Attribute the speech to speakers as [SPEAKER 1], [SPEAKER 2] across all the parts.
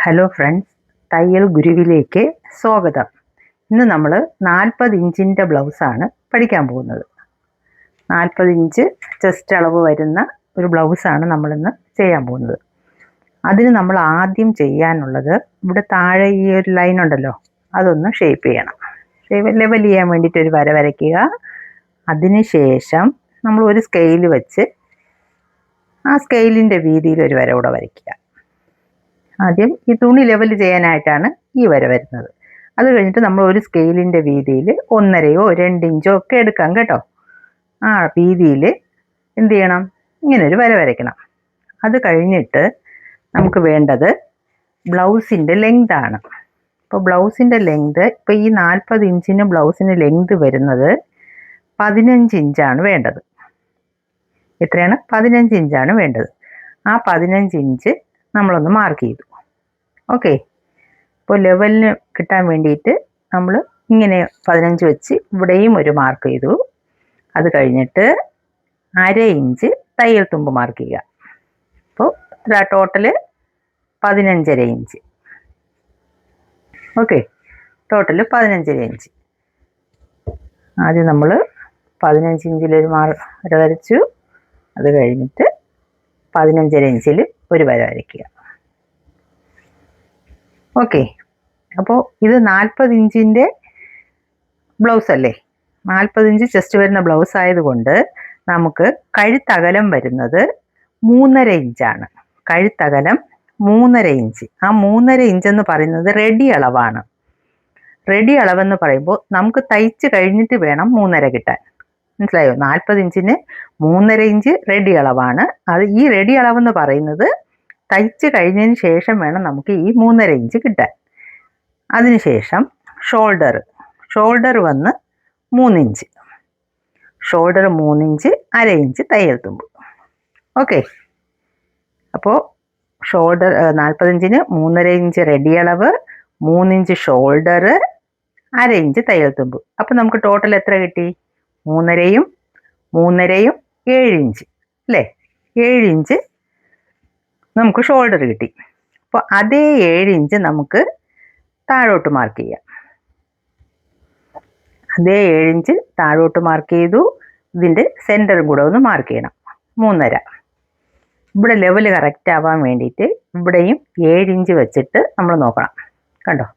[SPEAKER 1] Hello friends, തയ്യൽ ഗുരുവിലേക്ക് സ്വാഗതം. ഇന്ന് നമ്മൾ 40 ഇഞ്ചിൻ്റെ ബ്ലൗസാണ് പഠിക്കാൻ പോകുന്നത്. 40 ഇഞ്ച് ചെസ്റ്റ് അളവ് വരുന്ന ഒരു ബ്ലൗസാണ് നമ്മളിന്ന് ചെയ്യാൻ പോകുന്നത്. അതിന് നമ്മൾ ആദ്യം ചെയ്യാനുള്ളത്, ഇവിടെ താഴെ ഈ ഒരു ലൈൻ ഉണ്ടല്ലോ, അതൊന്ന് ഷേപ്പ് ചെയ്യണം. ലെവൽ ചെയ്യാൻ വേണ്ടിയിട്ട് ഒരു വര വരയ്ക്കുക. അതിനുശേഷം നമ്മൾ ഒരു സ്കെയിൽ വെച്ച് ആ സ്കെയിലിൻ്റെ വീതിയിൽ ഒരു വര കൂടെ വരയ്ക്കുക. ആദ്യം ഈ തുണി ലെവൽ ചെയ്യാനായിട്ടാണ് ഈ വര വരുന്നത്. അത് കഴിഞ്ഞിട്ട് നമ്മൾ ഒരു സ്കെയിലിൻ്റെ വീതിയിൽ 1.5 2 ഇഞ്ചോ ഒക്കെ എടുക്കാം കേട്ടോ. ആ വീതിയിൽ എന്ത് ചെയ്യണം, ഇങ്ങനൊരു വര വരയ്ക്കണം. അത് കഴിഞ്ഞിട്ട് നമുക്ക് വേണ്ടത് ബ്ലൗസിൻ്റെ ലെങ്താണ്. അപ്പോൾ ബ്ലൗസിൻ്റെ ലെങ്ത്, ഇപ്പോൾ ഈ 40 ഇഞ്ചിന് ബ്ലൗസിന് ലെങ്ത് വരുന്നത് 15 ഇഞ്ചാണ് വേണ്ടത്. എത്രയാണ്? 15 ഇഞ്ചാണ് വേണ്ടത്. ആ 15 ഇഞ്ച് നമ്മളൊന്ന് മാർക്ക് ചെയ്തു. ഓക്കെ, ഇപ്പോൾ ലെവലിന് കിട്ടാൻ വേണ്ടിയിട്ട് നമ്മൾ ഇങ്ങനെ 15 വെച്ച് ഇവിടെയും ഒരു മാർക്ക് ചെയ്തു. അത് കഴിഞ്ഞിട്ട് 1/2 ഇഞ്ച് തയ്യൽ തുമ്പ് മാർക്ക് ചെയ്യുക. അപ്പോൾ total 15.5 inch. Okay, total 15.5 inch. ആദ്യം നമ്മൾ 15 ഇഞ്ചിലൊരു വര വരച്ചു. അത് കഴിഞ്ഞിട്ട് 15.5 ഇഞ്ചിൽ ഒരു വര വരയ്ക്കുക. ഓക്കെ, അപ്പോൾ ഇത് 40 ഇഞ്ചിൻ്റെ ബ്ലൗസ് അല്ലേ? 40 ഇഞ്ച് ചെസ്റ്റ് വരുന്ന ബ്ലൗസ് ആയതുകൊണ്ട് നമുക്ക് കഴുത്തകലം വരുന്നത് 3.5 ഇഞ്ചാണ്. കഴുത്തകലം 3.5 ഇഞ്ച്. ആ 3.5 ഇഞ്ചെന്ന് പറയുന്നത് റെഡി അളവാണ്. റെഡി അളവെന്ന് പറയുമ്പോൾ നമുക്ക് തയ്ച്ച് കഴിഞ്ഞിട്ട് വേണം 3.5 കിട്ടാൻ. മനസ്സിലായോ? 40 ഇഞ്ചിന് 3.5 ഇഞ്ച് റെഡി അളവാണ്. അത് ഈ റെഡി അളവെന്ന് പറയുന്നത് തയ്ച്ച് കഴിഞ്ഞതിന് ശേഷം വേണം നമുക്ക് ഈ 3.5 ഇഞ്ച് കിട്ടാൻ. അതിനുശേഷം ഷോൾഡർ വന്ന് 3 ഇഞ്ച്. ഷോൾഡർ 3 ഇഞ്ച്, 1/2 ഇഞ്ച് തയ്യൽ തുമ്പ്. ഓക്കെ, അപ്പോൾ ഷോൾഡർ 40 ഇഞ്ചിന് 3.5 ഇഞ്ച് റെഡി അളവ്, 3 ഇഞ്ച് ഷോൾഡർ, 1/2 ഇഞ്ച് തയ്യൽ തുമ്പ്. അപ്പോൾ നമുക്ക് ടോട്ടൽ എത്ര കിട്ടി? 3.5 3.5 7 ഇഞ്ച് അല്ലേ? 7 ഇഞ്ച് നമുക്ക് ഷോൾഡർ കിട്ടി. അപ്പോൾ അതേ 7 ഇഞ്ച് നമുക്ക് താഴോട്ട് മാർക്ക് ചെയ്യാം. അതേ 7 ഇഞ്ച് താഴോട്ട് മാർക്ക് ചെയ്തു. ഇതിൻ്റെ സെൻറ്ററും കൂടെ ഒന്ന് മാർക്ക് ചെയ്യണം, 3.5. ഇവിടെ ലെവൽ കറക്റ്റ് ആവാൻ വേണ്ടിയിട്ട് ഇവിടെയും 7 ഇഞ്ച് വെച്ചിട്ട് നമ്മൾ നോക്കണം. കണ്ടോ?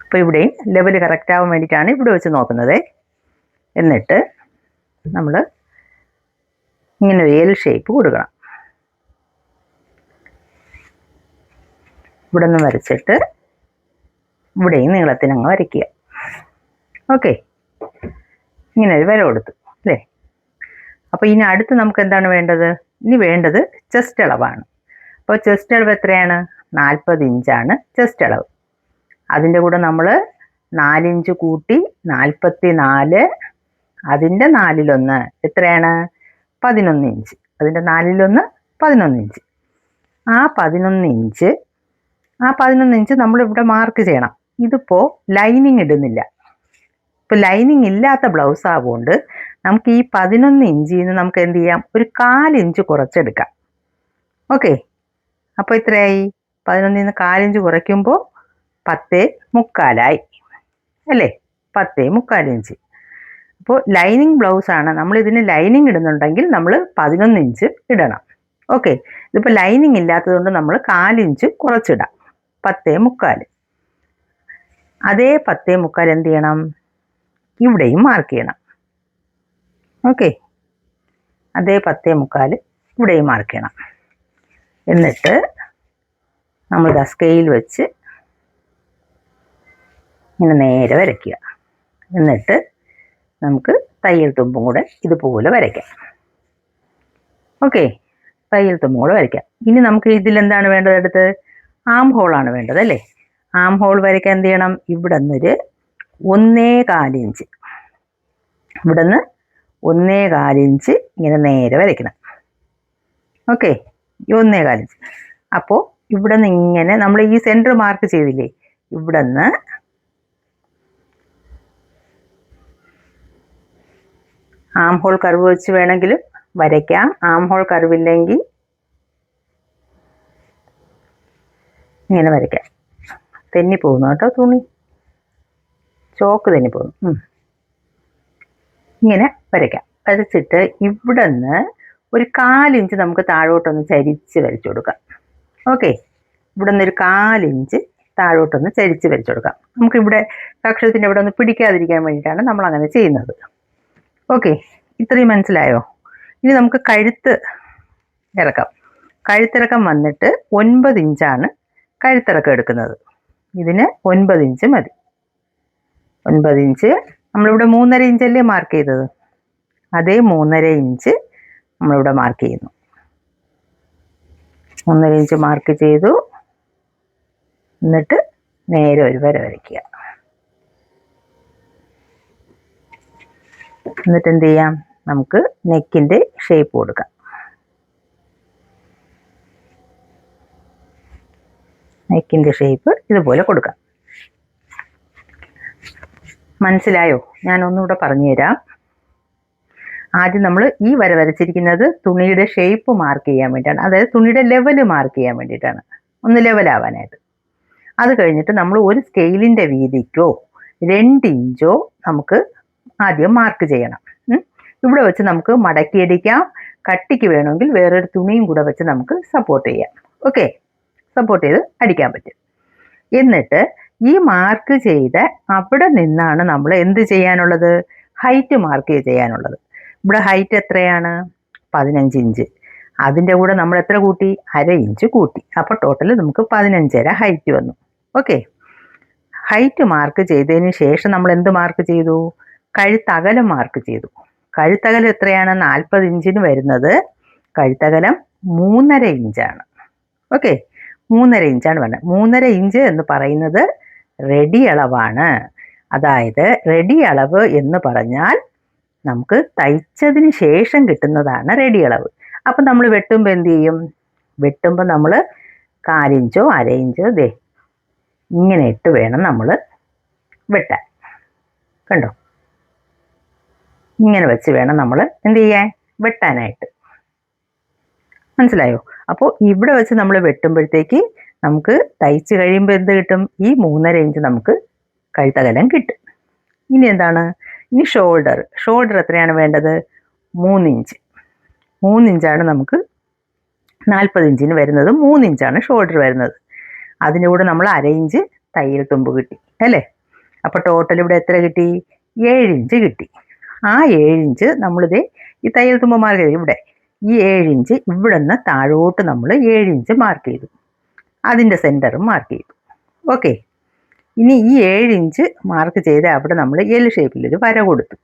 [SPEAKER 1] അപ്പോൾ ഇവിടെയും ലെവൽ കറക്റ്റ് ആവാൻ വേണ്ടിയിട്ടാണ് ഇവിടെ വെച്ച് നോക്കുന്നത്. എന്നിട്ട് നമ്മൾ ഇങ്ങനെ ഒരു എൽ ഷേപ്പ് കൊടുക്കണം. ഇവിടെ നിന്ന് വരച്ചിട്ട് ഇവിടെയും നീളത്തിനങ്ങ് വരയ്ക്കുക. ഓക്കെ, ഇങ്ങനെ ഒരു വര കൊടുത്തു അല്ലേ? അപ്പോൾ ഇനി അടുത്ത് നമുക്ക് എന്താണ് വേണ്ടത്? ഇനി വേണ്ടത് ചെസ്റ്റ് അളവാണ്. അപ്പോൾ ചെസ്റ്റ് അളവ് എത്രയാണ്? 40 ഇഞ്ചാണ് ചെസ്റ്റ് അളവ്. അതിൻ്റെ കൂടെ നമ്മൾ 4 ഇഞ്ച് കൂട്ടി 44, അതിൻ്റെ 4/1 എത്രയാണ്? 11 ഇഞ്ച്. അതിൻ്റെ 4/1 11 ഇഞ്ച്. ആ 11 ഇഞ്ച് നമ്മളിവിടെ മാർക്ക് ചെയ്യണം. ഇതിപ്പോൾ ലൈനിങ് ഇടുന്നില്ല. ഇപ്പോൾ ലൈനിങ് ഇല്ലാത്ത ബ്ലൗസ് ആവുകൊണ്ട് നമുക്ക് ഈ 11 ഇഞ്ചിൽ നിന്ന് നമുക്ക് എന്ത് ചെയ്യാം? ഒരു 4 ഇഞ്ച് കുറച്ചെടുക്കാം. ഓക്കെ, അപ്പോൾ എത്രയായി? 11 നിന്ന് 4 ഇഞ്ച് കുറയ്ക്കുമ്പോൾ 10.75 അല്ലേ? 10.75 ഇഞ്ച്. അപ്പോൾ ലൈനിങ് ബ്ലൗസാണ്. നമ്മളിതിന് ലൈനിങ് ഇടുന്നുണ്ടെങ്കിൽ നമ്മൾ 11 ഇഞ്ച് ഇടണം. ഓക്കെ, ഇതിപ്പോൾ ലൈനിങ് ഇല്ലാത്തതുകൊണ്ട് നമ്മൾ 4 ഇഞ്ച് കുറച്ചിടാം, 10.75. അതേ 10.75 എന്ത് ചെയ്യണം? ഇവിടെയും മാർക്ക് ചെയ്യണം. ഓക്കെ, അതേ 10.75 ഇവിടെയും മാർക്ക് ചെയ്യണം. എന്നിട്ട് നമ്മൾ സ്കെയിൽ വെച്ച് ഇങ്ങനെ നേരെ വരയ്ക്കുക. എന്നിട്ട് നമുക്ക് തയ്യൽ തുമ്പും കൂടെ ഇതുപോലെ വരയ്ക്കാം. ഓക്കെ, തയ്യൽ തുമ്പും കൂടെ വരയ്ക്കാം. ഇനി നമുക്ക് ഇതിലെന്താണ് വേണ്ടത്? അടുത്ത് ആം ഹോളാണ് വേണ്ടത് അല്ലേ? ആം ഹോൾ വരയ്ക്കാൻ എന്ത് ചെയ്യണം? ഇവിടെ നിന്നൊരു 1.25 ഇഞ്ച്, ഇവിടെ നിന്ന് 1.25 ഇഞ്ച് ഇങ്ങനെ നേരെ വരയ്ക്കണം. ഓക്കെ, ഈ 1.25 ഇഞ്ച്. അപ്പോൾ ഇവിടെ നിന്ന് ഇങ്ങനെ നമ്മൾ ഈ സെൻറ്റർ മാർക്ക് ചെയ്തില്ലേ, ഇവിടെ നിന്ന് ആം ഹോൾ കർവ് വെച്ച് വേണമെങ്കിൽ വരയ്ക്കാം. ആം ഹോൾ കർവ് ഇല്ലെങ്കിൽ ഇങ്ങനെ വരയ്ക്കാം. തെന്നിപ്പോകുന്നു കേട്ടോ, തുണി ചോക്ക് തെന്നിപ്പോകുന്നു. ഇങ്ങനെ വരയ്ക്കാം. വരച്ചിട്ട് ഇവിടെ നിന്ന് ഒരു 1/4 ഇഞ്ച് നമുക്ക് താഴോട്ടൊന്ന് ചരിച്ച് വരച്ചു കൊടുക്കാം. ഓക്കെ, ഇവിടെ നിന്ന് ഒരു 1/4 ഇഞ്ച് താഴോട്ടൊന്ന് ചരിച്ച് വരച്ചു കൊടുക്കാം. നമുക്കിവിടെ കക്ഷത്തിൻ്റെ ഇവിടെ ഒന്ന് പിടിക്കാതിരിക്കാൻ വേണ്ടിയിട്ടാണ് നമ്മൾ അങ്ങനെ ചെയ്യുന്നത്. ഓക്കെ, ഇത്രയും മനസ്സിലായോ? ഇനി നമുക്ക് കഴുത്ത് ഇറക്കാം. കഴുത്തിറക്കം വന്നിട്ട് 9 ഇഞ്ചാണ് കഴുത്തിറക്കം എടുക്കുന്നത്. ഇതിന് 9 ഇഞ്ച് മതി. 9 ഇഞ്ച് നമ്മളിവിടെ 3.5 ഇഞ്ചല്ലേ മാർക്ക് ചെയ്തത്, അതേ 3.5 ഇഞ്ച് നമ്മളിവിടെ മാർക്ക് ചെയ്യുന്നു. 3.5 ഇഞ്ച് മാർക്ക് ചെയ്തു. എന്നിട്ട് നേരെ ഒരു വര വരയ്ക്കുക. എന്നിട്ട് എന്ത് ചെയ്യാം, നമുക്ക് നെക്കിൻ്റെ ഷേപ്പ് കൊടുക്കാം. നെക്കിൻ്റെ ഷേപ്പ് ഇതുപോലെ കൊടുക്കാം. മനസ്സിലായോ? ഞാനൊന്നുകൂടെ പറഞ്ഞുതരാം. ആദ്യം നമ്മൾ ഈ വര വരച്ചിരിക്കുന്നത് തുണിയുടെ ഷേപ്പ് മാർക്ക് ചെയ്യാൻ വേണ്ടിയിട്ടാണ്, അതായത് തുണിയുടെ ലെവല് മാർക്ക് ചെയ്യാൻ വേണ്ടിയിട്ടാണ്, ഒന്ന് ലെവലാവാനായിട്ട്. അത് കഴിഞ്ഞിട്ട് നമ്മൾ ഒരു സ്കെയിലിൻ്റെ വീതിക്കോ 2 ഇഞ്ചോ നമുക്ക് ആദ്യം മാർക്ക് ചെയ്യണം. ഇവിടെ വെച്ച് നമുക്ക് മടക്കിയടിക്കാം. കട്ടിക്ക് വേണമെങ്കിൽ വേറൊരു തുണിയും കൂടെ വെച്ച് നമുക്ക് സപ്പോർട്ട് ചെയ്യാം. ഓക്കെ, സപ്പോർട്ട് ചെയ്ത് അടിക്കാൻ പറ്റും. എന്നിട്ട് ഈ മാർക്ക് ചെയ്ത അവിടെ നിന്നാണ് നമ്മൾ എന്ത് ചെയ്യാനുള്ളത്, ഹൈറ്റ് മാർക്ക് ചെയ്യാനുള്ളത്. ഇവിടെ ഹൈറ്റ് എത്രയാണ്? 15 ഇഞ്ച്. അതിൻ്റെ കൂടെ നമ്മൾ എത്ര കൂട്ടി? 1/2 ഇഞ്ച് കൂട്ടി. അപ്പോൾ ടോട്ടൽ നമുക്ക് 15.5 ഹൈറ്റ് വന്നു. ഓക്കെ, ഹൈറ്റ് മാർക്ക് ചെയ്തതിന് ശേഷം നമ്മൾ എന്ത് മാർക്ക് ചെയ്തു? കഴുത്തകലം മാർക്ക് ചെയ്തു. കഴുത്തകലം എത്രയാണ്? 40 ഇഞ്ചിന് വരുന്നത് കഴുത്തകലം 3.5 ഇഞ്ചാണ്. ഓക്കെ, 3.5 ഇഞ്ചാണ് വരുന്നത്. 3.5 ഇഞ്ച് എന്ന് പറയുന്നത് റെഡി അളവാണ്. അതായത് റെഡി അളവ് എന്ന് പറഞ്ഞാൽ നമുക്ക് തയ്ച്ചതിന് ശേഷം കിട്ടുന്നതാണ് റെഡി അളവ്. അപ്പം നമ്മൾ വെട്ടുമ്പോൾ എന്ത് ചെയ്യും? വെട്ടുമ്പോൾ നമ്മൾ 1/4 ഇഞ്ചോ 1/2 ഇഞ്ചോ ഇങ്ങനെ ഇട്ട് വേണം നമ്മൾ വെട്ടാൻ. കണ്ടോ? ഇങ്ങനെ വെച്ച് വേണം നമ്മൾ എന്ത് ചെയ്യാൻ? വെട്ടാനായിട്ട്. മനസ്സിലായോ? അപ്പോൾ ഇവിടെ വെച്ച് നമ്മൾ വെട്ടുമ്പോഴത്തേക്ക് നമുക്ക് തയ്ച്ച് കഴിയുമ്പോൾ എന്ത് കിട്ടും? ഈ 3.5 ഇഞ്ച് നമുക്ക് കഴുത്തകലം കിട്ടും. ഇനി എന്താണ്? ഇനി ഷോൾഡർ എത്രയാണ് വേണ്ടത്? 3 ഇഞ്ച്. 3 ഇഞ്ചാണ് നമുക്ക് 40 ഇഞ്ചിന് വരുന്നത്. 3 ഇഞ്ചാണ് ഷോൾഡർ വരുന്നത്. അതിൻ്റെ കൂടെ നമ്മൾ 1/2 ഇഞ്ച് തയ്യൽ തുമ്പ് കിട്ടി അല്ലേ? അപ്പോൾ ടോട്ടൽ ഇവിടെ എത്ര കിട്ടി? 7 ഇഞ്ച് കിട്ടി. ആ 7 ഇഞ്ച് നമ്മളിത് ഈ തയ്യൽ തുമ്പ് മാർക്ക് ചെയ്തു. ഇവിടെ ഈ 7 ഇഞ്ച് ഇവിടെ നിന്ന് താഴോട്ട് നമ്മൾ 7 ഇഞ്ച് മാർക്ക് ചെയ്തു. അതിൻ്റെ സെൻറ്ററും മാർക്ക് ചെയ്തു. ഓക്കെ, ഇനി ഈ 7 ഇഞ്ച് മാർക്ക് ചെയ്ത് അവിടെ നമ്മൾ എൽ ഷേപ്പിലൊരു വര കൊടുത്തു.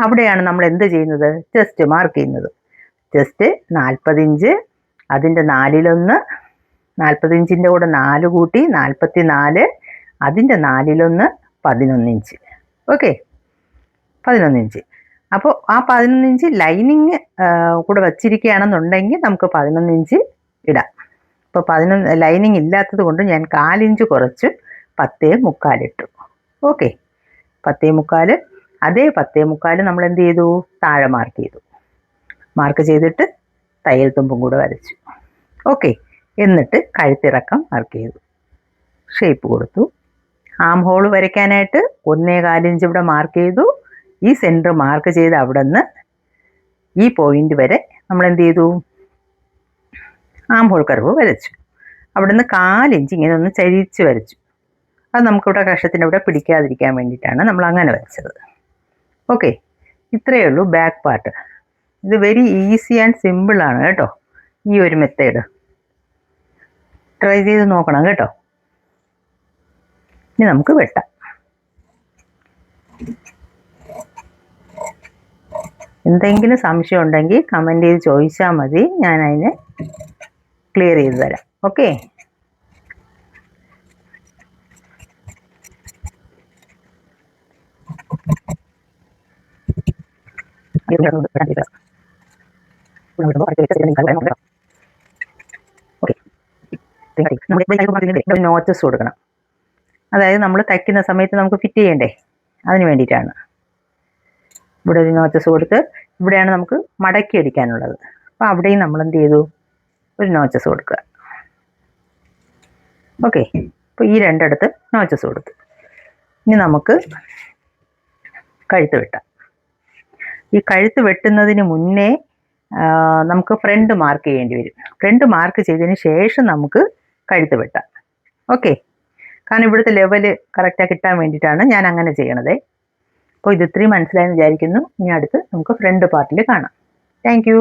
[SPEAKER 1] അവിടെയാണ് നമ്മൾ എന്ത് ചെയ്യുന്നത്? ചെസ്റ്റ് മാർക്ക് ചെയ്യുന്നത്. ചെസ്റ്റ് 40 ഇഞ്ച്, അതിൻ്റെ 4/1, 40 ഇഞ്ചിൻ്റെ കൂടെ 4 കൂട്ടി 44, അതിൻ്റെ 4/1 11 ഇഞ്ച്. Okay, 11 inch. അപ്പോൾ ആ 11 ഇഞ്ച് ലൈനിങ് കൂടെ വച്ചിരിക്കുകയാണെന്നുണ്ടെങ്കിൽ നമുക്ക് 11 ഇഞ്ച് ഇടാം. അപ്പോൾ 11 ലൈനിങ് ഇല്ലാത്തത് കൊണ്ട് ഞാൻ 1/4 ഇഞ്ച് കുറച്ച് 10.75 ഇട്ടു. ഓക്കെ, 10.75. അതേ 10.75 നമ്മൾ എന്ത് ചെയ്തു? താഴെ മാർക്ക് ചെയ്തു. മാർക്ക് ചെയ്തിട്ട് തയ്യൽ തുമ്പും കൂടെ വരച്ചു. ഓക്കെ, എന്നിട്ട് കഴുത്തിറക്കം മാർക്ക് ചെയ്തു, ഷേപ്പ് കൊടുത്തു. ആം ഹോൾ വരയ്ക്കാനായിട്ട് 1.25 ഇഞ്ച് ഇവിടെ മാർക്ക് ചെയ്തു. ഈ സെൻറ്റർ മാർക്ക് ചെയ്ത് അവിടെ നിന്ന് ഈ പോയിന്റ് വരെ നമ്മൾ എന്ത് ചെയ്തു? ആം ഹോൾ കർവ് വരച്ചു. അവിടെ നിന്ന് 1/4 ഇഞ്ച് ഇങ്ങനെ ഒന്ന് ചരിച്ച് വരച്ചു. അത് നമുക്കിവിടെ കഷത്തിൻ്റെ ഇവിടെ പിടിക്കാതിരിക്കാൻ വേണ്ടിയിട്ടാണ് നമ്മൾ അങ്ങനെ വരച്ചത്. ഓക്കെ, ഇത്രയേ ഉള്ളൂ ബാക്ക് പാർട്ട്. ഇത് വെരി ഈസി ആൻഡ് സിമ്പിളാണ് കേട്ടോ. ഈ ഒരു മെത്തേഡ് ട്രൈ ചെയ്ത് നോക്കണം കേട്ടോ. ഇനി നമുക്ക് വെട്ടാം. എന്തെങ്കിലും സംശയം ഉണ്ടെങ്കിൽ കമൻറ്റ് ചെയ്ത് ചോദിച്ചാൽ മതി, ഞാൻ അതിനെ ക്ലിയർ ചെയ്ത് തരാം. ഓക്കെ, നോച്ചസ് കൊടുക്കണം. അതായത് നമ്മൾ തയ്ക്കുന്ന സമയത്ത് നമുക്ക് ഫിറ്റ് ചെയ്യണ്ടേ, അതിന് വേണ്ടിയിട്ടാണ്. ഇവിടെ ഒരു നോച്ചസ് കൊടുത്ത് ഇവിടെയാണ് നമുക്ക് മടക്കി അടിക്കാനുള്ളത്. അപ്പോൾ അവിടെയും നമ്മൾ എന്ത് ചെയ്തു? ഒരു നോച്ചസ് കൊടുക്കുക. ഓക്കെ. അപ്പോൾ ഈ രണ്ടിടത്ത് നോച്ചസ് കൊടുത്തു. ഇനി നമുക്ക് കഴുത്ത് വെട്ടാം. ഈ കഴുത്ത് വെട്ടുന്നതിന് മുന്നേ നമുക്ക് ഫ്രണ്ട് മാർക്ക് ചെയ്യേണ്ടി വരും. ഫ്രണ്ട് മാർക്ക് ചെയ്തതിന് ശേഷം നമുക്ക് കഴുത്ത് വെട്ടാം. ഓക്കെ. കാരണം ഇവിടുത്തെ ലെവല് കറക്റ്റായി കിട്ടാൻ വേണ്ടിയിട്ടാണ് ഞാൻ അങ്ങനെ ചെയ്യണത്. അപ്പോൾ ഇത് ഇത്രയും മനസ്സിലായെന്ന് വിചാരിക്കുന്നു. ഇനി അടുത്ത് നമുക്ക് ഫ്രണ്ട് പാർട്ടിൽ കാണാം. Thank you.